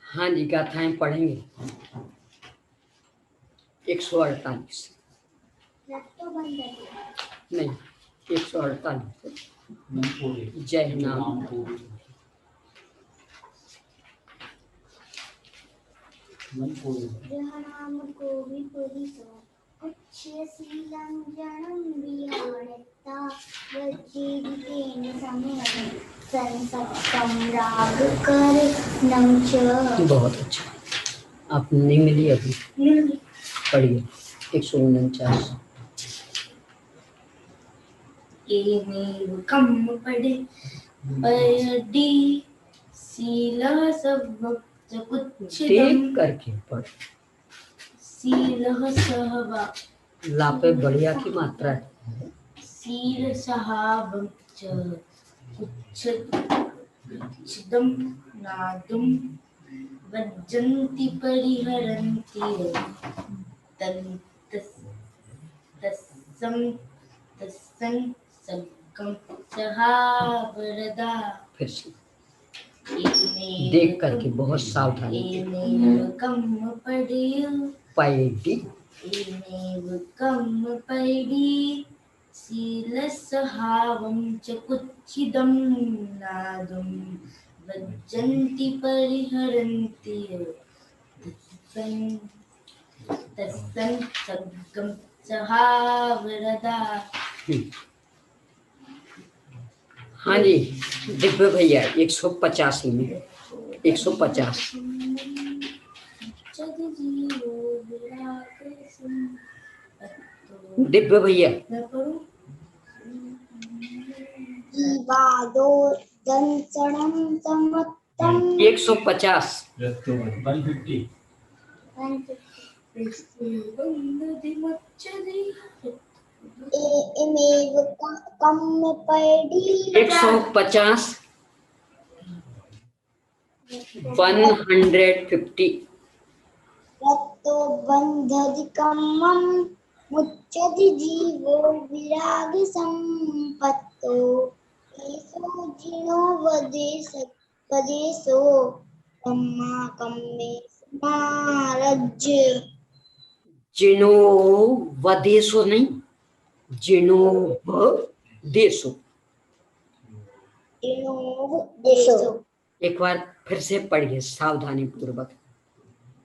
हाँ जी, गाथाएं पढ़ेंगे। 148 नहीं, 148 जय नाम बहुत अच्छा। आपने नहीं मिली अभी? पढ़िए 149 कम पढ़े पढ़ी सीला सब कुछ देख करके पढ़। सील सहबा ला पे बढ़िया की मात्रा है। सील सहाब उच्छिदम नादुम वज्जन्ति परिहरन्ति तस्सं सग्गम सहावरदा। फिर से देख करके बहुत सावधानी कम पढ़ी पैडी कम पढ़ी शीलसहावं च कुच्छिदं नादुं वज्जन्ति परिहरन्ति तस्सं सग्गं सहावरदा। हाँ जी, दिव्य भैया 150 में 150 दिव्य भैया 150 150 150 बंधधिकम्मं मुच्यति जीवो विराग संपत्तो ईशो जिनो वदेशो कम्मा कम्मे समारज्य। जिनो वदेशो नहीं, जिनो देशो। एक बार फिर से पढ़िए सावधानी पूर्वक।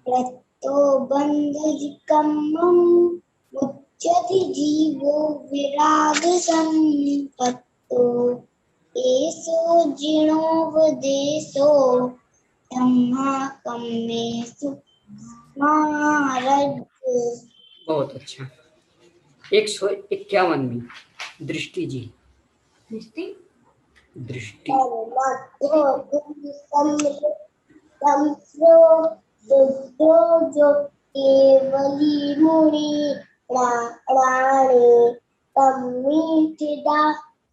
रत्तो बंधधिकम्मं मुच्यति जीवो विराग संपत्तो एषो जिनोपदेशो धम्मा कम्मेषु स्मारयत्। बहुत अच्छा। 151 में दृष्टि जी। दृष्टि जो केवली मुनि प्राणे कम्मीठिदा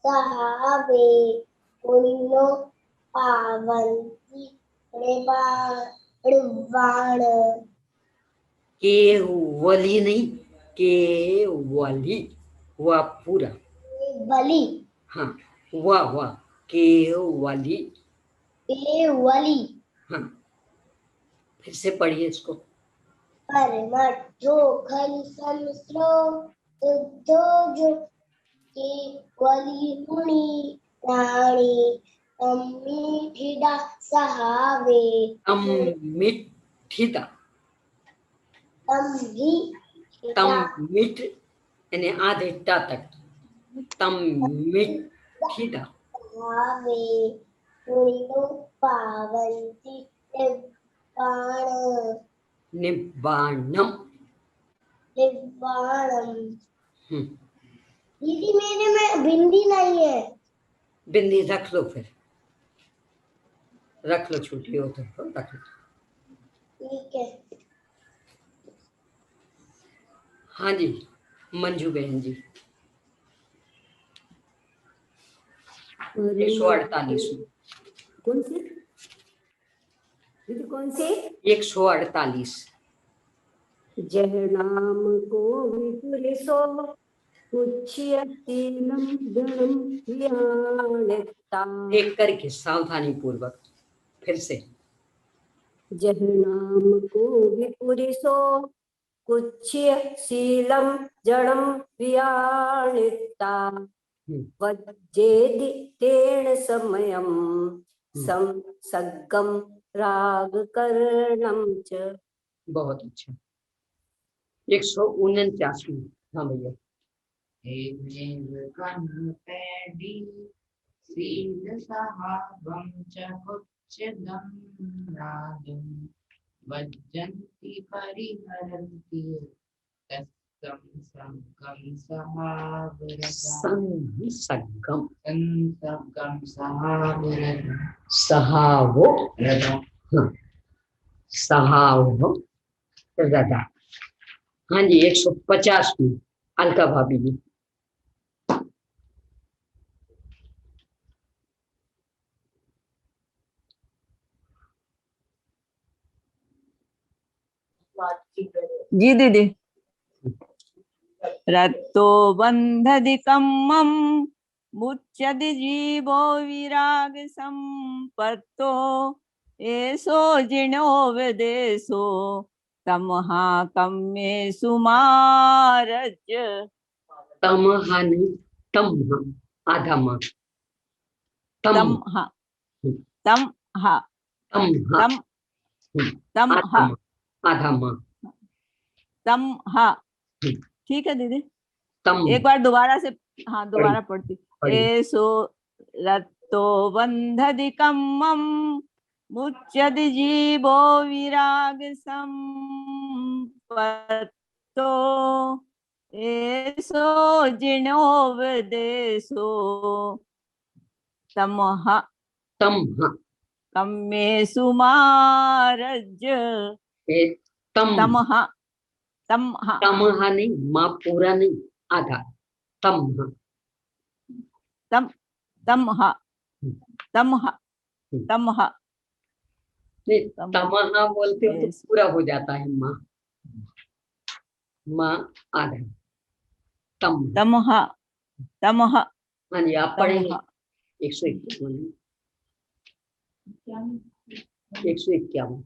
सहावे पुण्यो पावन्ति निर्वाण। केवली नहीं, केवली हुआ पूरा बलि। हाँ हुआ केवली हाँ। फिर से पढ़िए इसको। परमठो खलु संस्रो शुद्धो जो केवली मुनि प्राणी अम्मिठिदा सहावे। अम्मिठिदा तम्मिठ यानी आधे टा तक तम्मिठिदा सहावे पुण्यो पावन्ति निब्बाणम। दीदी मेरे में बिंदी नहीं है। बिंदी रख लो, फिर रख लो, छुट्टी हो तो रख लो। ठीक है। हाँ जी, मंजू बहन जी 148 कौन सी? कौन सी? 148 जह नाम को विपुलिसो उच्यतीनं गणं ध्यानता। देख करके सावधानी पूर्वक फिर से जहनाम को विपुरिसो कुच्य शीलम जड़म वियाणिता वज्जेदि तेन समयम सम सग्गम राग कर्णम च। बहुत अच्छा। 149। हाँ भैया। वज्जन्ति परिहरन्ति तस्सं संगं सहावरता संसर्गम संसर्गं सहावरता सहावो रदा सहावो रदा। हाँ जी 150 में अलका भाभी जी। जी दीदी। रत्तो बंधदिकं मम मुच्यति जीवो विराग संपत्तो एसो जिनो विदेशो तमहा कम्मे सुमारज। तमहा नहीं तमहा आधा माँ तमहा तमहा तमहा तम तमहा आधा माँ तमहा। ठीक है दीदी। तम एक बार दोबारा से, हाँ दोबारा पढ़ती। पढ़ी। एसो रत्तो बंधदिकं मम मुच्यति जीवो विराग संपत्तो एसो जिनो विदेशो तमहा तमहा कम्मे सुमारज। तमहा तमहा तमहा नहीं माँ पूरा नहीं आधा तमहा तम तमहा तमहा तमहा। नहीं तमहा बोलते हो तो Yes. पूरा हो जाता है माँ माँ आधा तम तमहा तमहा हाँ जी आप पढ़ेंगे तमहा 151 151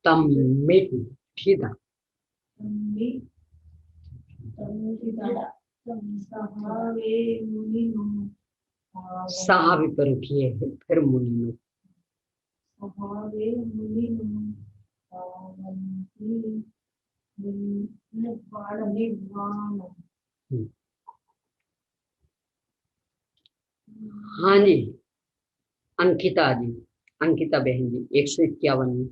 तमिठिता तमिठिता सहावे पर रुकिए है फिर मुनि में हाँ जी अंकिता जी अंकिता बहन जी 151 में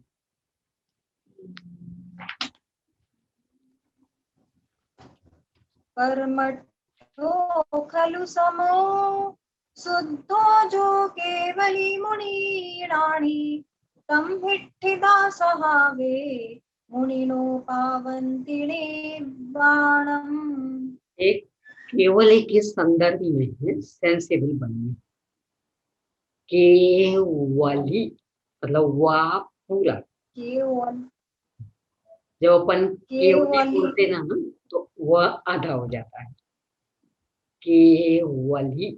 कर्मठो खलु समो शुद्धो जो केवली मुनीणानि तं हिट्ठिदा सहावे मुनिनो पावन्ति निर्वाणम्। एक केवल एक के संदर्भ में है सेंसेबल बनने केवली मतलब वाह पूरा केवल जब अपन केवली केवली बोलते ना तो वह आधा हो जाता है केवली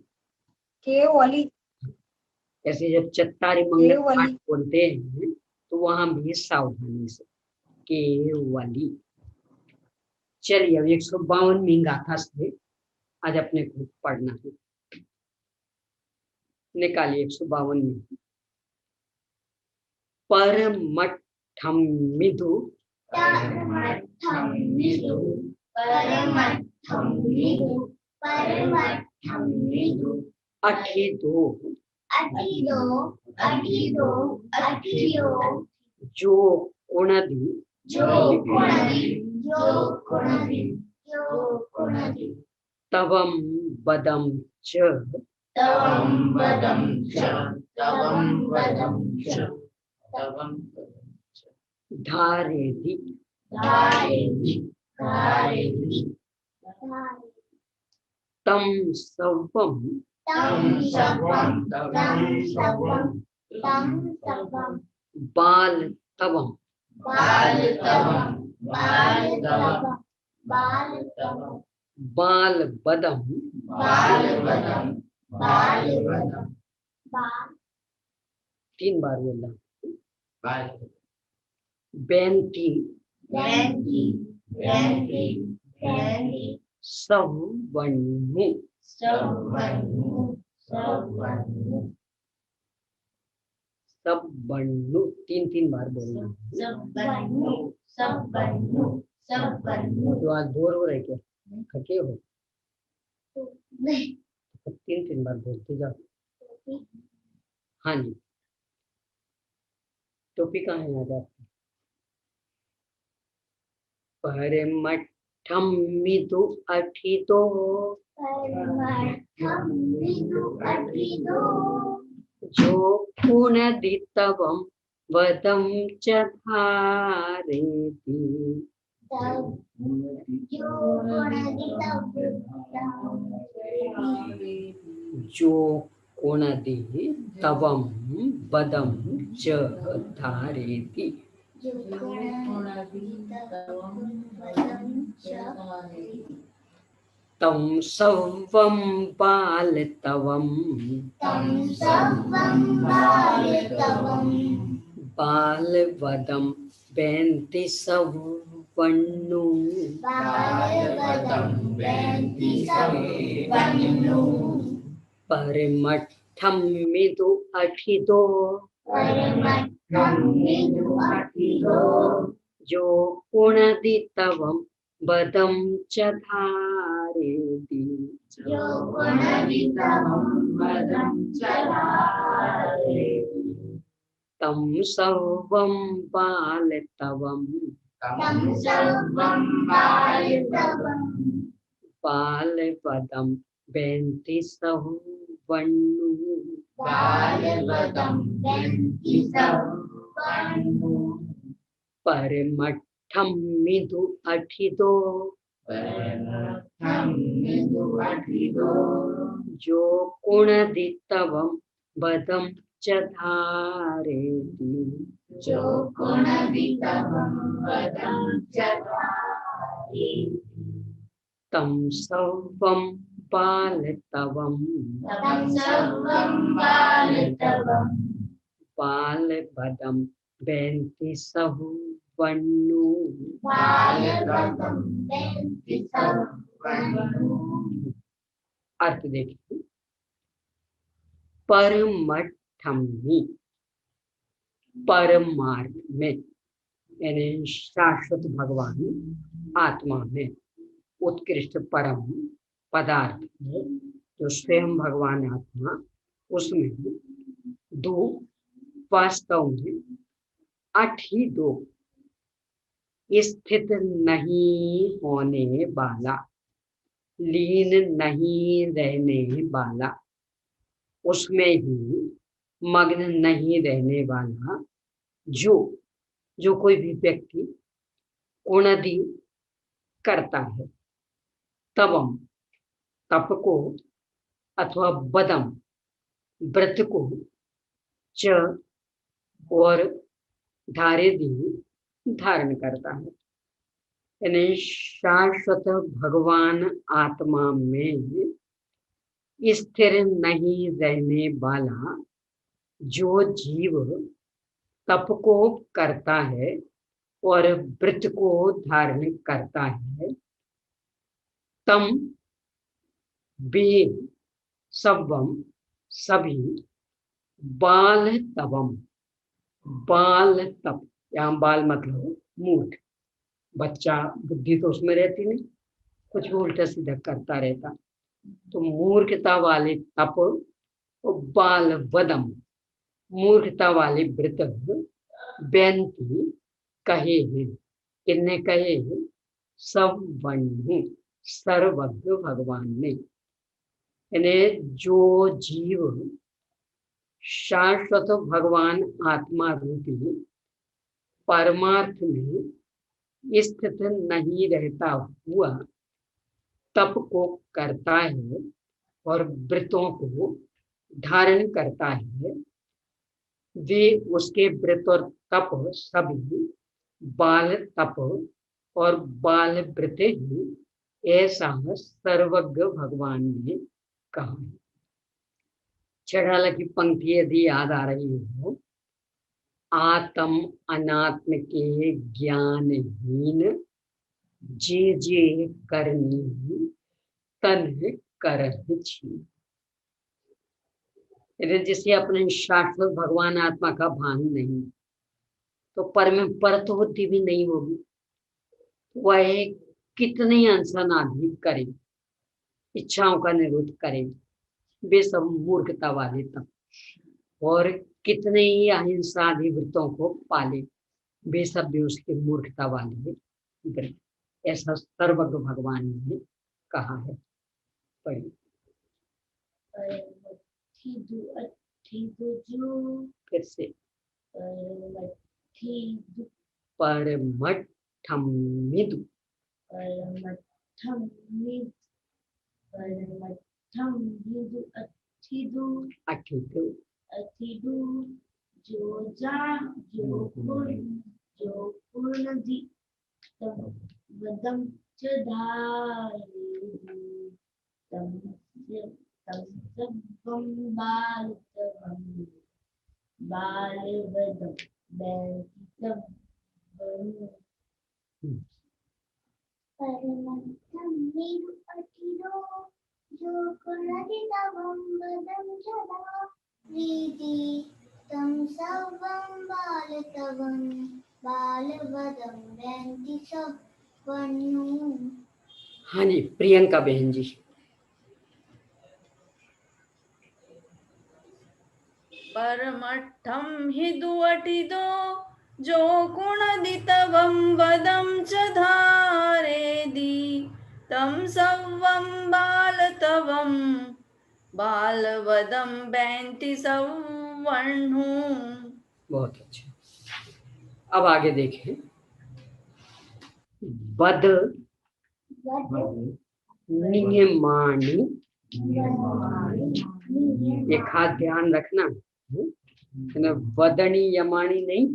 केवली ऐसे जब चत्तारी मंगल पाठ केवली बोलते हैं तो वहां भी सावधानी से केवली। चलिए अब 152 में गाथा से आज अपने को पढ़ना है। निकालिए 152 में परमठम मिदु अठिदो जो कुणदी तवम बदम च धारेदि तम सर्वम तं सर्वं बाल तवम बालतवं बाल बदम तीन बार बोलना। बेंती सवनु सबनु तीन तीन बार बोलना। तो आज बोर हो रहे क्या, थके हो? तीन तीन बार बोलते जाओ। हाँ जी, टोपी कहाँ है आज आपकी? परमठम मिदु अठितो जो पुनदितवं वदं च धारयति जो कोणदि तवं वदं च धारयति तं सर्वं बालतवं बालवदं बेन्ति सवनु परमठं मिदु अठितो जो पुनदितवं वदं च धारयति तं सर्वं बालतवं बालवदं बेन्ति सवनु परमठं मिदु अठितो जो पुनदितवं वदं च धारयति तं सर्वं बालतवं बालवदं बेन्ति सवनु अर्थ देखिए। परमठम्मि परमार्थ में यानी शाश्वत भगवान आत्मा में उत्कृष्ट परम पदार्थ है जो स्वयं भगवान आत्मा, उसमें दो वास्तव में अठी दो स्थित नहीं होने वाला, लीन नहीं रहने वाला, उसमें ही मग्न नहीं रहने वाला जो कोई भी व्यक्ति उन्नति करता है, तवम तप को अथवा बदम व्रत को च और धारेदि धारण करता है, यानी शाश्वत भगवान आत्मा में स्थिर नहीं रहने वाला जो जीव तप को करता है और व्रत को धारण करता है, तम बे सबम सभी बाल तवम बाल तप, यहाँ बाल मतलब मूर्ख बच्चा, बुद्धि तो उसमें रहती नहीं, कुछ भी उल्टा सीधा करता रहता, तो मूर्खता वाले तप और बाल वदम मूर्खता वाले व्रत बेनती कहे हैं, किन्ने कहे हैं? सब वनु सर्वज्ञ भगवान ने, यानी जो जीव शाश्वत भगवान आत्मा रूपी परमार्थ में स्थित नहीं रहता हुआ तप को करता है और व्रतों को धारण करता है, वे उसके व्रत और तप सभी बाल तप और बाल व्रत ही, ऐसा सर्वज्ञ भगवान ने कहा है। छठाला की पंक्ति यदि याद आ रही हो, आत्म अनात्म के ज्ञानहीन जे जे करनी तन करहि छी। जिसे अपने शाश्वत भगवान आत्मा का भान नहीं, तो पर में परत बुद्धि भी नहीं होगी, वह कितने अनशनाधि करे, इच्छाओं का निरोध करे, वे सब मूर्खता वाले तप, और कितने ही अहिंसा व्रतों को पाले, वे सब भी उसके मूर्खता वाले व्रत, ऐसा सर्वज्ञ भगवान ने कहा है। पढ़िए। फिर से परमठम्मिदु अठिदु जो जा जो पूर्ण दी वदम च तम बालवदम बैंकितम परमठम्मिदु अठिदु जो कुलदितवं वदं सदा रीति तं सर्वं बालतवं बालवदं बैंति सवनु। हाँ जी, प्रियंका बहन जी। परमट्ठं हि दुअटिदो जो गुणदितवं वदं च धारेदि तं सवं बालतवं बालवदं बैंति सवनु। बहुत अच्छा। अब आगे देखें, बद नियमानी, ये खास ध्यान रखना, वदनी यमानी नहीं,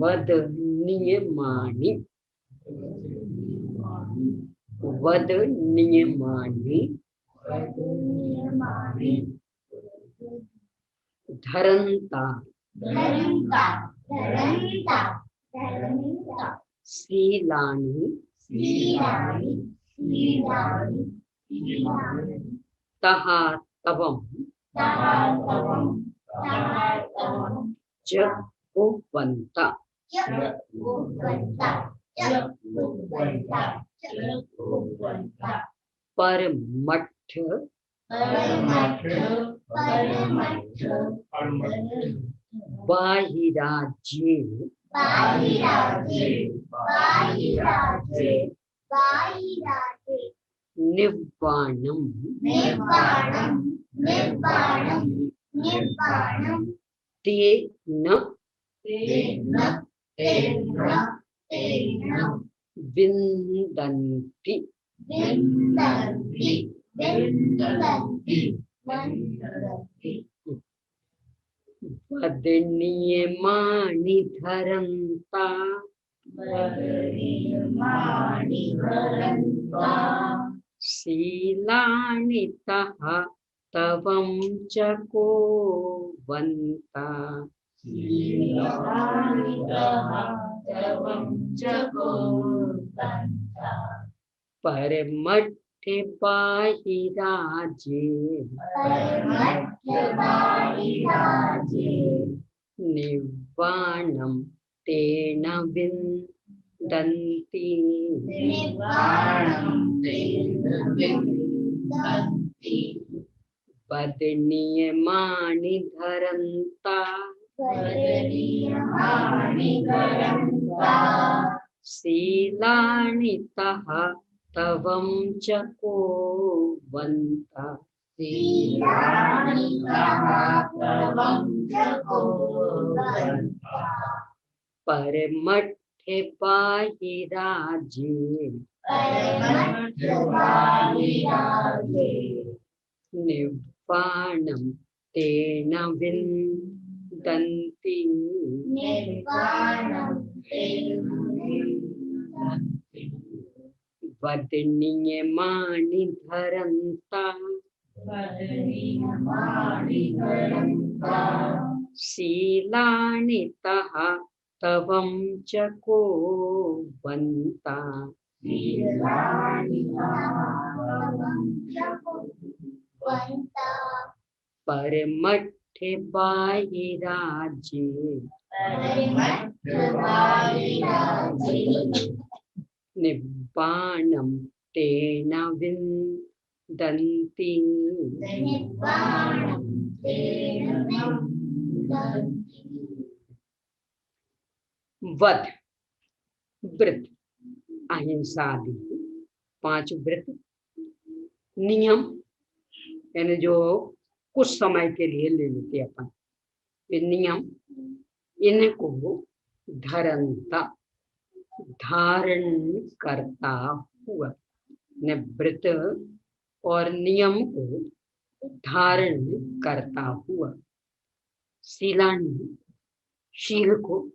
वद नियमानी, वद नियमानी धरंता शीलानि तहा तवं च कुर्वन्ता परमट्ठ बाहिराज्ये निव्वाणं तेन विन्दन्ति वदनीयमानि धरन्ता शीलानि तहा तवं च कुर्वन्ता परमट्ठे बाहिराज्ये निव्वाणं तेन विन्दन्ति वदनीयमानि धरन्ता शीलानि तहा तवं च कुर्वन्ता परमट्ठे बाहिराज्ये निर्वाणं तेन विन्दन्ति वदनीयमानि धरन्ता शीलानि तः तवं च कुर्वन्ता परमठ्ठे बाहिराज्ये निब्बाणं तेन विन्दन्ति वध व्रत अहिंसा आदि 5 व्रत नियम यानी जो कुछ समय के लिए ले लेते अपन ये नियम इनको धरंता धारण करता हुआ ने व्रत और नियम को धारण करता हुआ शीलानी शील को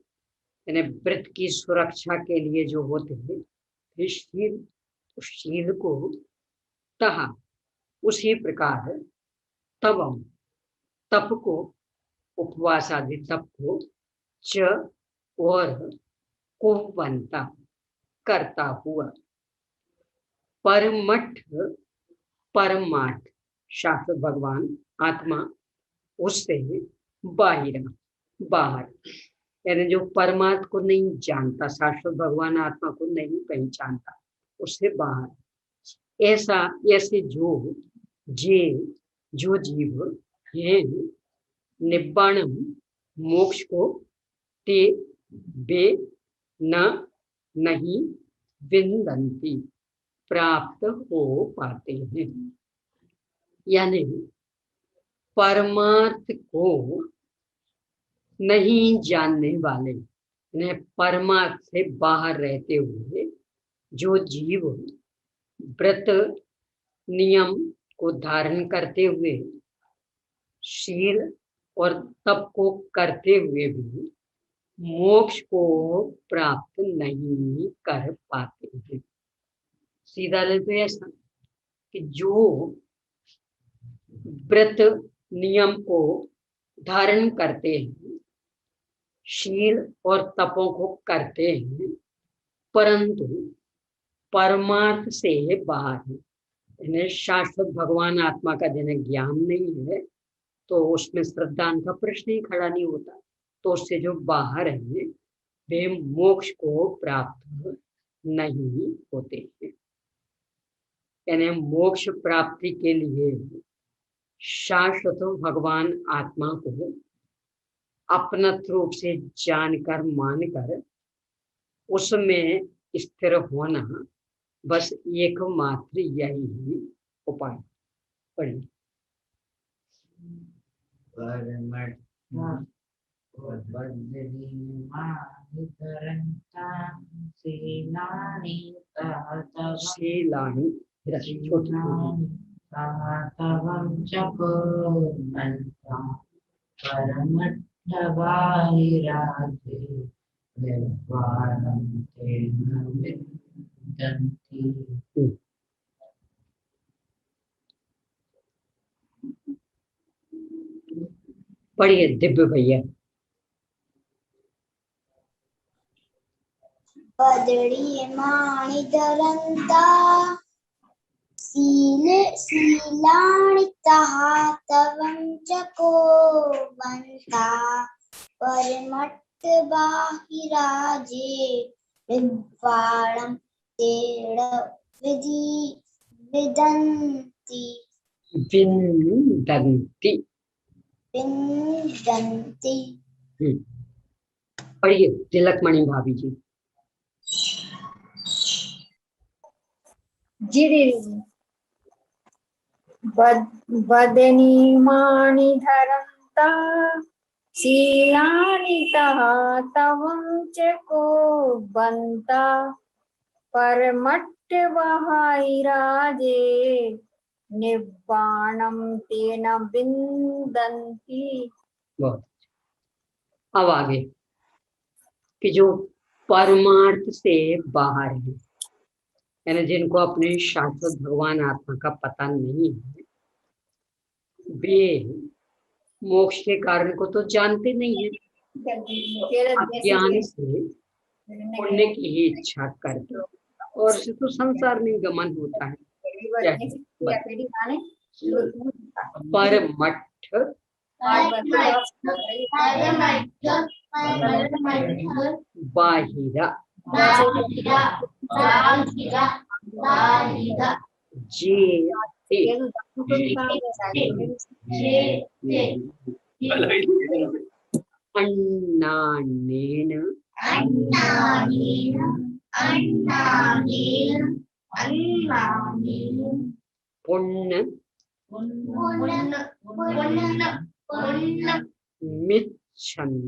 यानी व्रत की सुरक्षा के लिए जो होते हैं शील को तहा उसी प्रकार तवम तप को उपवास आदि तप को च और को बनता करता हुआ परमठ परमार्थ शाश्वत भगवान आत्मा उससे बाहर यानी जो परमात्मा को नहीं जानता शाश्वत भगवान आत्मा को नहीं पहचानता उससे बाहर ऐसे जो जीव हैं निब्बाणम मोक्ष को ते वे नहीं विन्दन्ति प्राप्त हो पाते हैं यानी परमार्थ को नहीं जानने वाले परमार्थ से बाहर रहते हुए जो जीव व्रत नियम को धारण करते हुए शील और तप को करते हुए भी मोक्ष को प्राप्त नहीं कर पाते हैं। सीधा ले तो ऐसा कि जो व्रत नियम को धारण करते हैं शील और तपों को करते हैं परंतु परमार्थ से बाहर है इन्हें शाश्वत भगवान आत्मा का जिन्हें ज्ञान नहीं है तो उसमें श्रद्धा का प्रश्न ही खड़ा नहीं होता तो उससे जो बाहर है वे मोक्ष को प्राप्त नहीं होते हैं यानी मोक्ष प्राप्ति के लिए शाश्वत भगवान आत्मा को अपना रूप से जानकर मानकर उसमें स्थिर होना बस एकमात्र यही उपाय पढ़िए शीलानि पढ़िए दिव्य भैया वदनीयमानि धरन्ता शीलानि तः तवं च कुर्वन्ता परमट्ठ बाहिराजे विद्वाणं तेन विदन्ति पढ़िए तिलकमणि भाभी जी वदनीयमानि धरन्ता शीलानि तः तवं च कुर्वन्ता परमट्ठ परमट्टवाहिराजे निर्वाणं तेन विन्दन्ति। बहुत। अब आगे कि जो परमार्थ से बाहर है, यानी जिनको अपने शाश्वत भगवान आत्मा का पता नहीं है, वे मोक्ष के कारण को तो जानते नहीं है, अज्ञान से पुण्य की ही इच्छा करते और उससे तो संसार में गमन होता है। परमठ बाहिरा अन्नानेन पुण्य मिच्छन्ति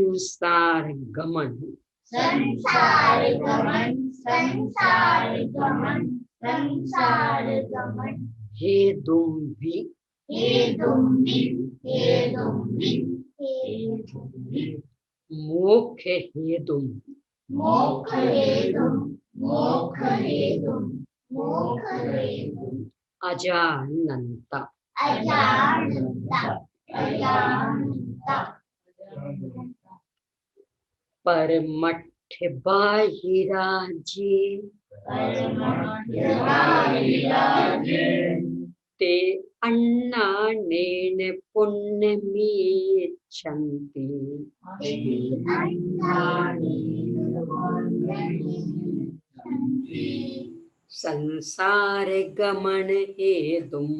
संसार गमन हे दुम्बी मोक्ष हेतुम अजानन्ता परमठ बाहिराजे ते अन्नानेन पुण्यमिच्छन्ति संसार गमन हेतुम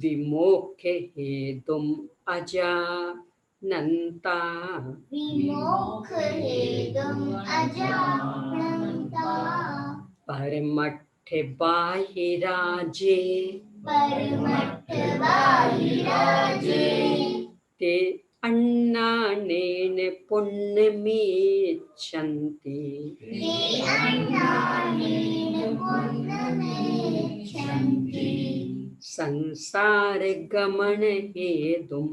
विमोक्ष हेतुम अजानन्ता परमठ बाहिराजे ते अन्नानेन पुण्यमिच्छन्ति संसार गमन हेतुम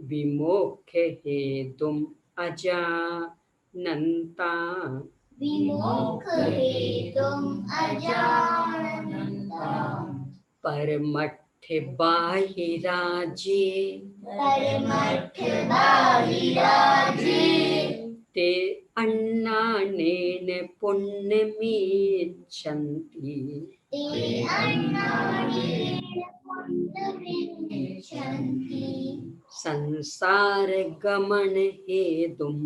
विमोक्ष हेतुम अजानन्ता परमठ बाहिराजे ते अन्नानेन पुण्यमिच्छन्ति संसार गमन हेतुम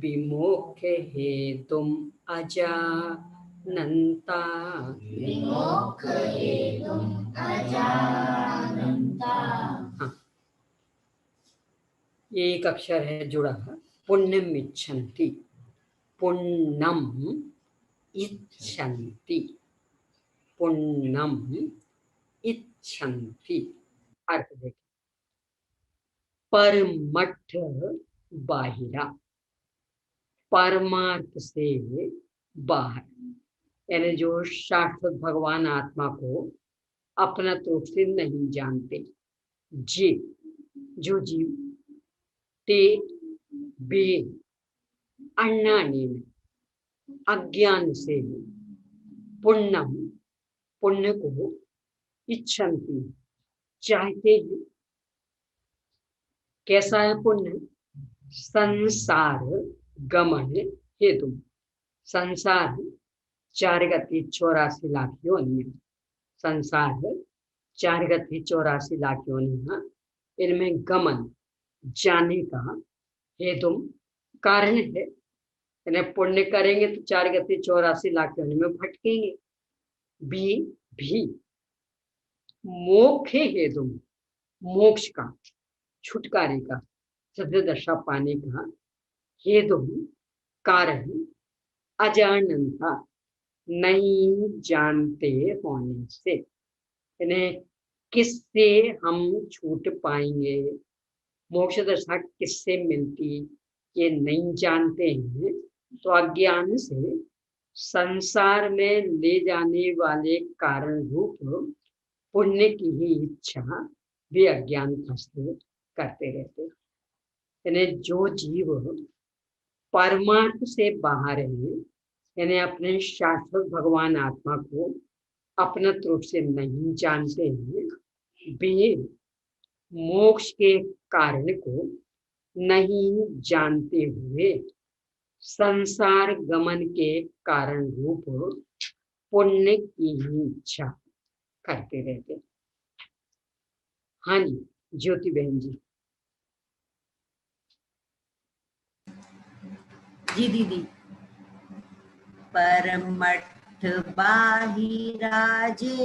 विमोक्ष हेतुम अजानन्ता हाँ, ये एक अक्षर है जुड़ा पुण्यम इच्छन्ति, पुण्यम इच्छन्ति, पुण्यम इच्छन्ति। अर्थ देखिए, परमठ बाहिरा, परमार्थ से बाहर, यानी जो शाश्वत भगवान आत्मा को अपना रूप से नहीं जानते, जे जो जीव, ते बे अन्नानेन अज्ञान से पुण्यम पुण्य को इच्छन्ति चाहते हैं। कैसा है पुण्य? संसार गमन हेतु, संसार 4 गति 84 लाख योनि, संसार 4 गति 84 लाख योनि, इनमें गमन जाने का हेतु कारण है। यानी पुण्य करेंगे तो 4 गति 84 लाख योनि में भटकेंगे। भी मोक्ष हेतु, मोक्ष का, छुटकारे का, सत्य दशा पाने का हेतु कारण अजानता, नहीं जानते होने से। यानी किससे हम छूट पाएंगे, मोक्ष दशा किससे मिलती, ये नहीं जानते हैं। तो अज्ञान से संसार में ले जाने वाले कारण रूप पुण्य की ही इच्छा भी अज्ञान से करते रहते। यानी जो जीव परमार्थ से बाहर है, यानी अपने शाश्वत भगवान आत्मा को अपना रूप से नहीं जानते हैं, वे मोक्ष के कारण को नहीं जानते हुए संसार गमन के कारण रूप पुण्य की ही इच्छा करते रहते। हाँ जी ज्योति बहन जी। जी दीदी। परमठ बाहिराजे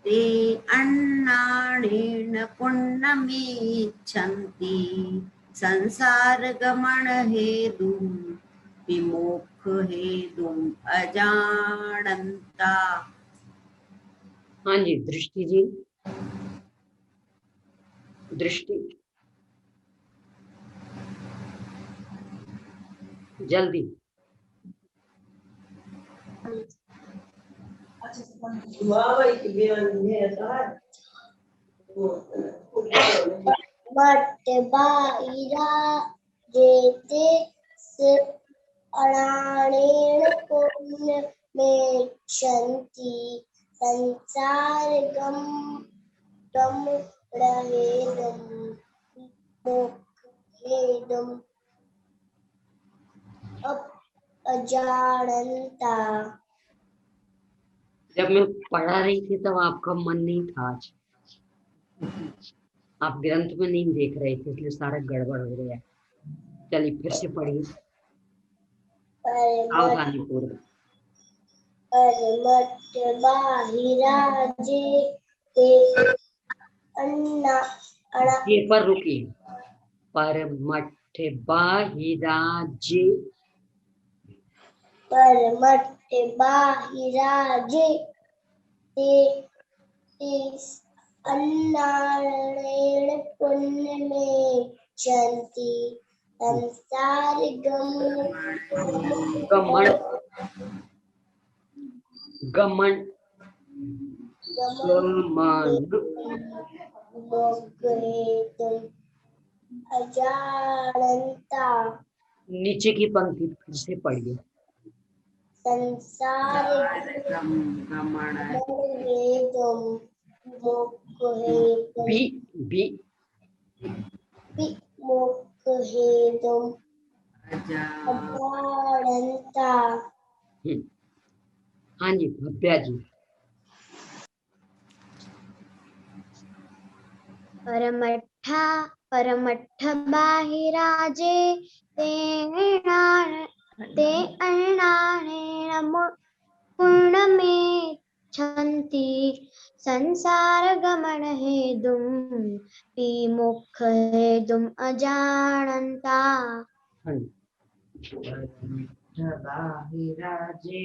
ते अन्नाणेन पुण्यमेच्छन्ति संसार गमन हेतुं विमोक्ष हेतुं अजानन्ता। हाँ जी दृष्टि जी। दृष्टि जल्दी। मठ बाहिरा जेते अणाणेन पुण्यमेच्छन्ति संसारगम रहेदं मोक्षेदं अजानन्ता। जब मैं पढ़ा रही थी तब आपका मन नहीं था, आज आप ग्रंथ में नहीं देख रहे थे, इसलिए सारा गड़बड़ हो गया। चलिए फिर से पढ़िए सावधानी पूर्वक। परमठ बाहिराजे ते ये पर रुकिए। परमठ बाहिराजे, परमठ बाहिराजे ते अन्नाणेन पुण्यमेच्छन्ति संसार गमन गमन मोक्षहेतुं अजानन्ता। नीचे की पंक्ति फिर से पढ़िए। संसार गमन हेतुं मोक्षहेतुं मोक्षहेतुं अजानन्ता। हाँ जी भव्या जी। परमठ बाहिराजे ते अन्नाणेन पुण्यमेच्छन्ति संसार गमन हेतुं विमोक्ष हेतुं अजानन्ता। बाहिराजे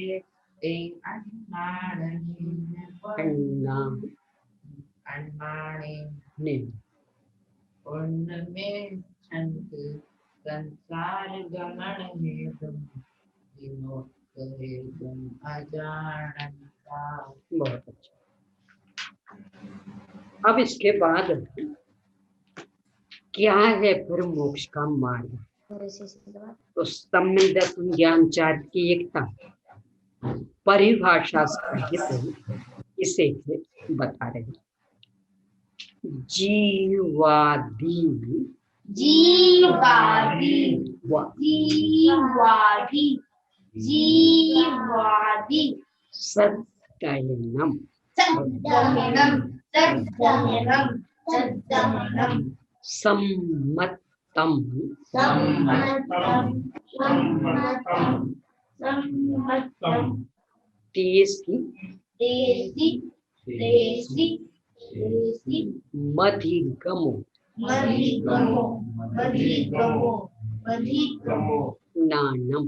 ते अन्नाणेन पुण्यमेच्छन्ति संसार गमन हेतुं विमोक्ष हेतुं अजानन्ता। बहुत अच्छा। अब इसके बाद क्या है फिर मोक्ष का मार्ग? तो सम्मिल दर्शन ज्ञान चार्ट की एकता परिभाषा सहित इसे बता रहे हैं। जीवादि जीवादि सत्ययनम सम्मतम तेसी मधिगमो नानम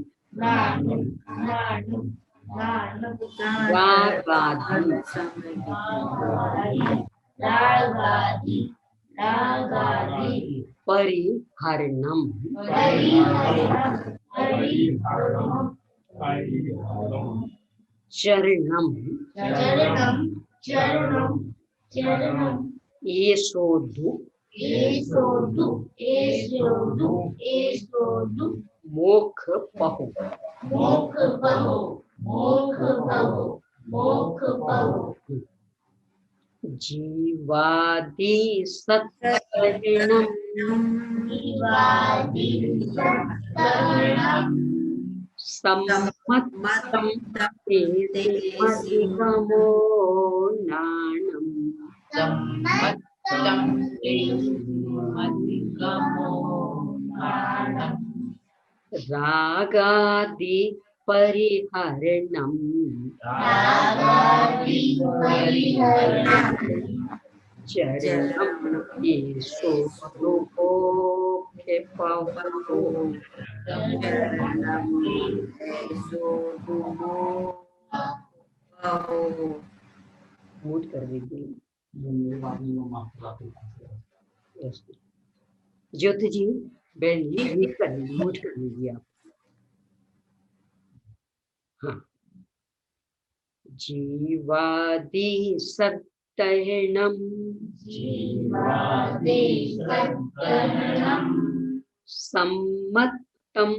परिहरणम चरणम येसोधु मोख पहु जीवादि सत्कर्णम सम्मतम तेसिमधिगमो नाणम रागादि परिहरणम चरणम येषु रूपोखे पवो मूड कर दीजिए। ज्योति जी बहन जी म्यूट कर लीजिए, म्यूट कर लीजिए आप। हाँ, जीवादि सत्तहरणम सम्मतम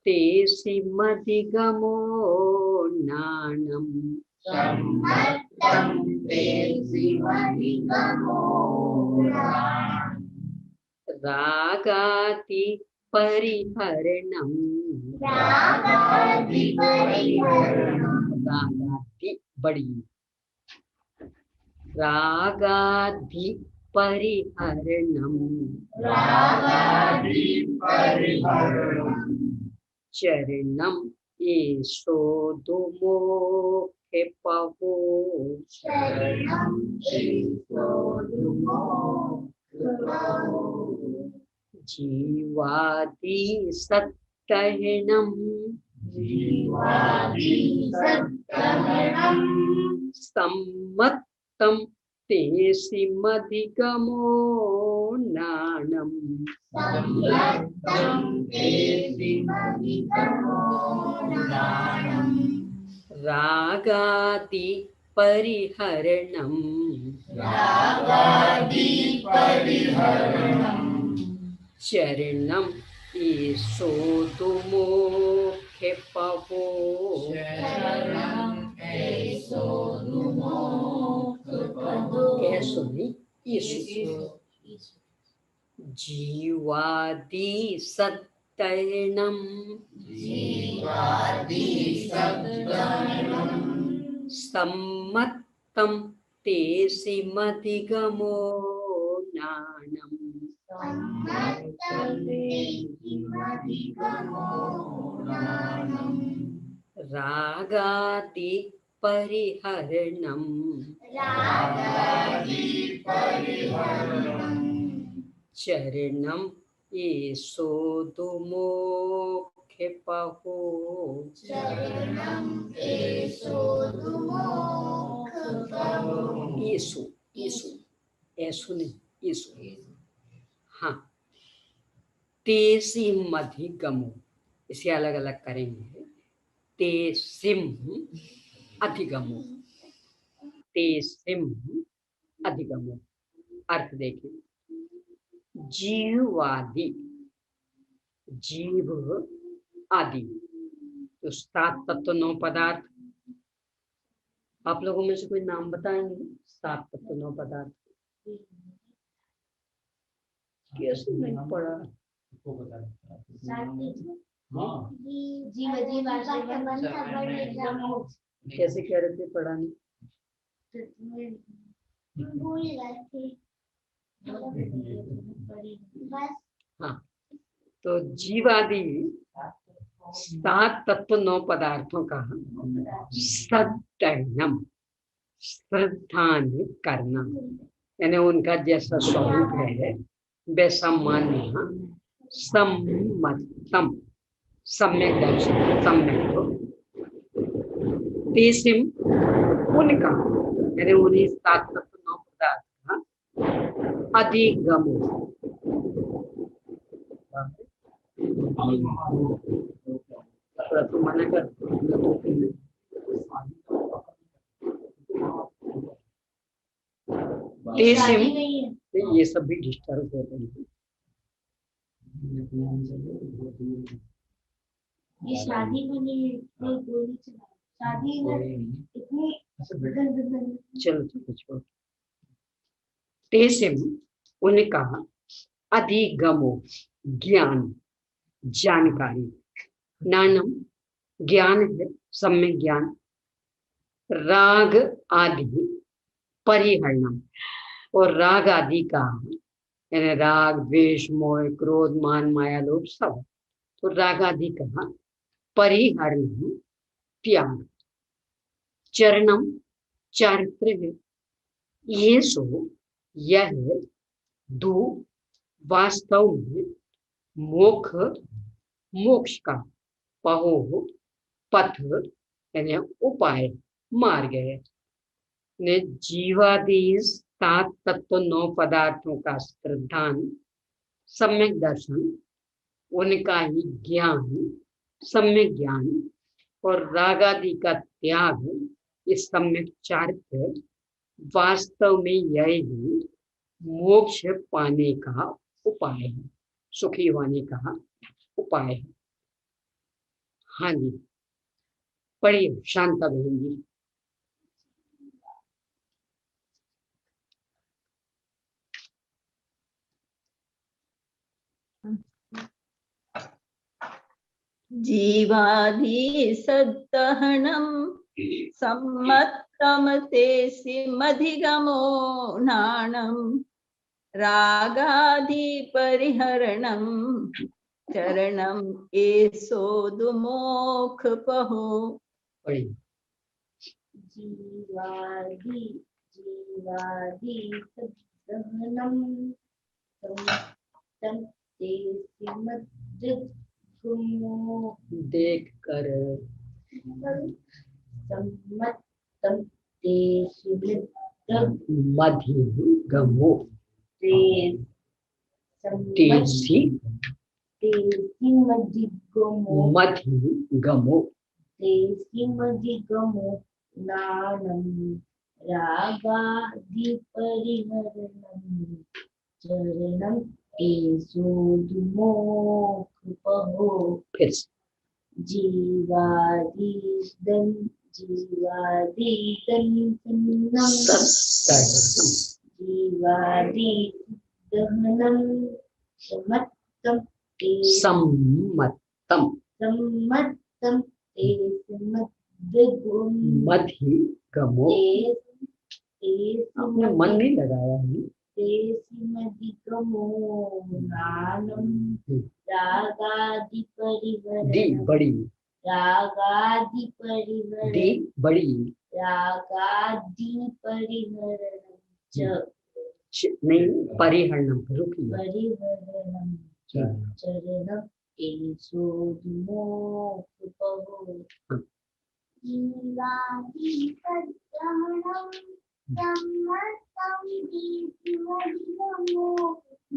तेसिमधिगमो नाणम रागादि परिहरणम रागादि बड़ी रागादि परिहरणम चरणम येषोधुमोखे पवो जीवादि सत्तहरणम सम्मतम तेसिमधिगमो नाणम रागादि परिहरणम चरणम येषोधुमोखे पवो ऐसो नहीं येषु जीवादि सत्तहरणम सम्मतम तेसिमधिगमो नाणम रागादि परिहरणम चरणम येषोधुमोखे पवो येषु येषु ऐसु नहीं येषु। हाँ, तेसिमधिगमो इसे अलग अलग करेंगे। तेसिम अधिगमो, तेसिम अधिगमो अर्थ देखिए। जीवादि जीव आदि तो 7 तत्व 9 पदार्थ। आप लोगों में से कोई नाम बताएंगे 7 तत्व 9 पदार्थ? कैसे नहीं पढ़ा? कैसे कह रहे थे पढ़ाने? हाँ, तो जीवादि 7 तत्व 9 पदार्थों का सत्तहरणम श्रद्धान करना, यानी उनका जैसा स्वरूप है वैसा मानना। सम्मतम सम्यक दर्शन सम्यक तीसरी उनका यानी उन्हीं सात तत्व नौ पदार्थ का अधिगम मना कर तीसरी ये सब भी डिस्टर्ब होते हैं। ये शादी में नहीं गोली चला शादी में इतनी चलो चलो छोड़ तेसिम उनका अधिगमो ज्ञान जानकारी नानम ज्ञान है सम्यक ज्ञान राग आदि परिहरणम और राग आदि का यानी राग द्वेष मोह क्रोध मान माया लोभ सब तो राग आदि का परिहरण त्याग चरणम चारित्र है ये सो यह दो वास्तव में मोक्ष का पहो पथ यानी उपाय मार्ग है ने जीवादि सात तत्व नौ पदार्थों का श्रद्धान सम्यक दर्शन उनका ही ज्ञान सम्यक ज्ञान और रागादि का त्याग इस सम्यक चारित्र वास्तव में यही मोक्ष पाने का उपाय है सुखी होने का उपाय है। हाँ जी पढ़िए शांता बहन जी। जीवाधि सद्दहनं सम्मत्तमतेऽसिमधिगमो नाणं रागादि परिहरणं चरणं एषोऽधुमोक्षपहो। जीवादि जीवादि सद्दहनं देख कर मधिगमो मधिगमो नानं रागादि परिहरणं चरणं एषोऽधुमोक्षपहो। फिर जीवादिदं जीवादिदहनं सम्मत्तं मधिगमो आपने मन नहीं लगाया है मधिगमो नानं रागादि परिहरणं दी बड़ी रागादि परिहरणं दी बड़ी रागादि परिहरणं नहीं परिहरणम रुकिए परिहरणं चरणं एषोऽधुमोक्षपहो। जीवादि सद्दहनं सम्मत्तं मधिगमो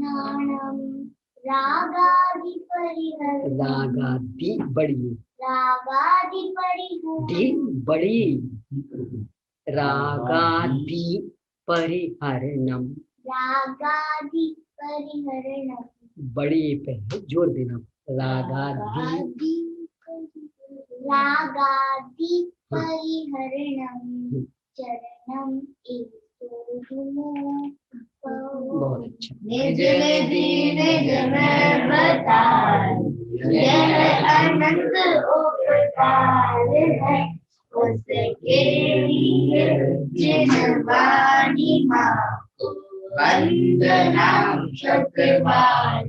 नानं रागादि परिहरणं रागादि बड़ी रागादि परिहरणं दी बड़ी रागादि परिहरणम रागादि परिहरणं बड़ी पे है जोर देना रागादि रागादि परिहरणं चरणं बहुत अच्छा निज निज में बताए यह अनंत उपकार है उसके लिए जिन वाणी माँ को वंदना शुक्रवार।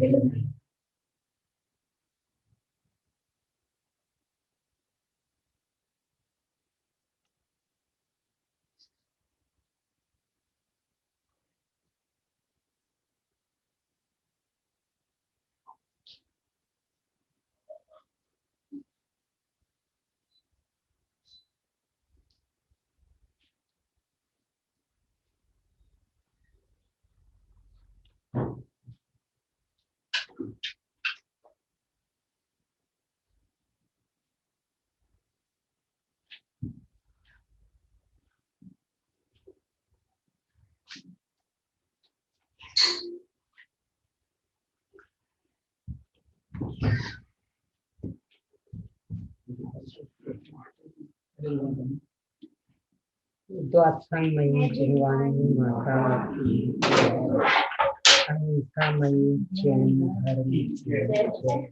द्वात्सामयी जिह्वाणी माता अहिंसामयी जैन धर्म की जय।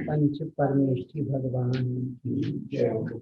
पंच परमेष्ठी भगवान की जय।